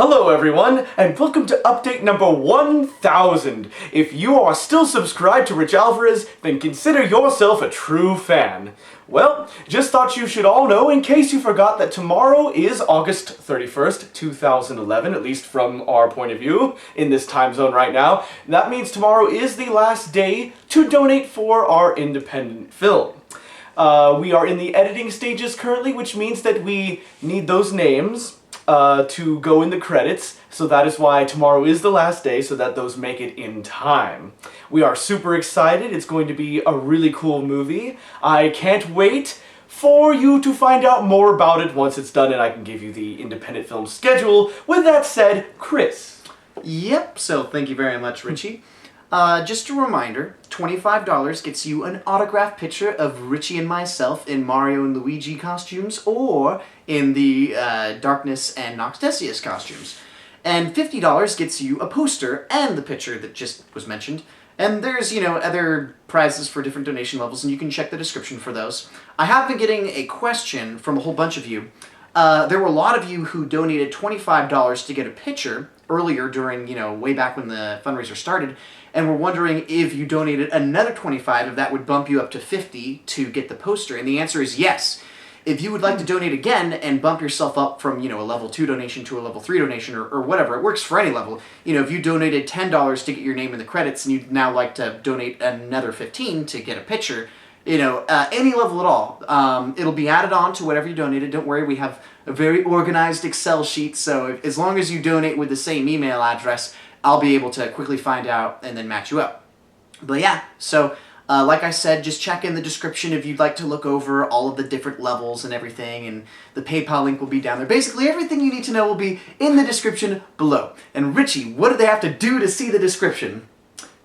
Hello everyone, and welcome to update number 1000. If you are still subscribed to Rich Alvarez, then consider yourself a true fan. Well, just thought you should all know, in case you forgot, that tomorrow is August 31st, 2011, at least from our point of view, in this time zone right now. That means tomorrow is the last day to donate for our independent film. We are in the editing stages currently, which means that we need those names to go in the credits, so that is why tomorrow is the last day, so that those make it in time. We are super excited. It's going to be a really cool movie. I can't wait for you to find out more about it once it's done and I can give you the independent film schedule. With that said, Chris. Yep, so thank you very much, Richie. Just a reminder, $25 gets you an autographed picture of Richie and myself in Mario and Luigi costumes, or in the Darkness and Nox Decious costumes. And $50 gets you a poster and the picture that just was mentioned. And there's, other prizes for different donation levels, and you can check the description for those. I have been getting a question from a whole bunch of you. There were a lot of you who donated $25 to get a picture earlier during, way back when the fundraiser started, and we're wondering if you donated another $25, if that would bump you up to $50 to get the poster, and the answer is yes. If you would like to donate again and bump yourself up from, a level 2 donation to a level 3 donation, or whatever, it works for any level. If you donated $10 to get your name in the credits and you'd now like to donate another $15 to get a picture, any level at all, it'll be added on to whatever you donated. Don't worry, we have a very organized Excel sheet, so as long as you donate with the same email address, I'll be able to quickly find out and then match you up. But yeah, so like I said, just check in the description if you'd like to look over all of the different levels and everything, and the PayPal link will be down there. Basically, everything you need to know will be in the description below. And Richie, what do they have to do to see the description?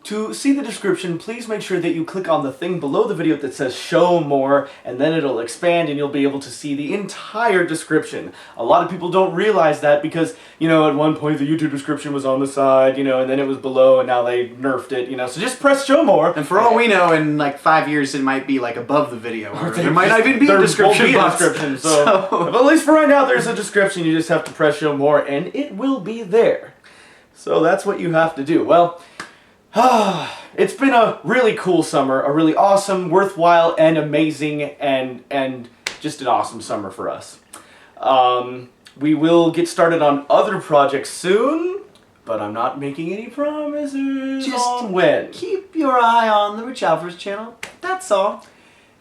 To see the description, please make sure that you click on the thing below the video that says show more, and then it'll expand and you'll be able to see the entire description. A lot of people don't realize that because, at one point the YouTube description was on the side, and then it was below and now they nerfed it, so just press show more. And for all we know, in like 5 years it might be like above the video, or there might not even be a description box. But at least for right now there's a description, you just have to press show more and it will be there. So that's what you have to do. Well, it's been a really cool summer, a really awesome, worthwhile, and amazing, and just an awesome summer for us. We will get started on other projects soon, but I'm not making any promises on when. Keep your eye on the Rich Alvarez channel, that's all.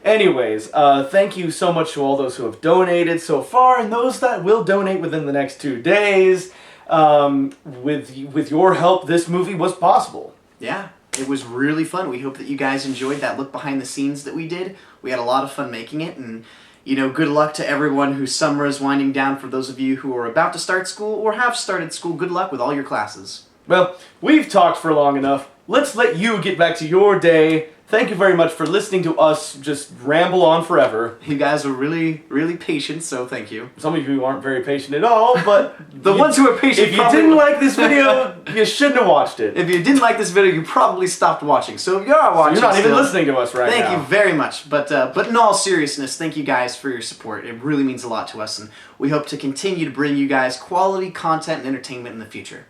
Anyways, thank you so much to all those who have donated so far, and those that will donate within the next 2 days. With your help, this movie was possible. Yeah, it was really fun. We hope that you guys enjoyed that look behind the scenes that we did. We had a lot of fun making it, and, good luck to everyone whose summer is winding down. For those of you who are about to start school or have started school, good luck with all your classes. Well, we've talked for long enough. Let's let you get back to your day. Thank you very much for listening to us just ramble on forever. You guys are really, really patient, so thank you. Some of you aren't very patient at all, but the ones who are patient, if you didn't like this video, you shouldn't have watched it. If you didn't like this video, you probably stopped watching. So if you are watching, you're not even listening to us right now. Thank you very much. But in all seriousness, thank you guys for your support. It really means a lot to us, and we hope to continue to bring you guys quality content and entertainment in the future.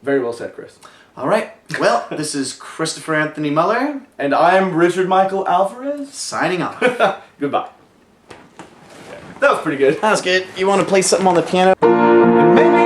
Very well said, Chris. All right. Well, this is Christopher Anthony Muller. And I'm Richard Michael Alvarez. Signing off. Goodbye. That was pretty good. That was good. You want to play something on the piano? Maybe.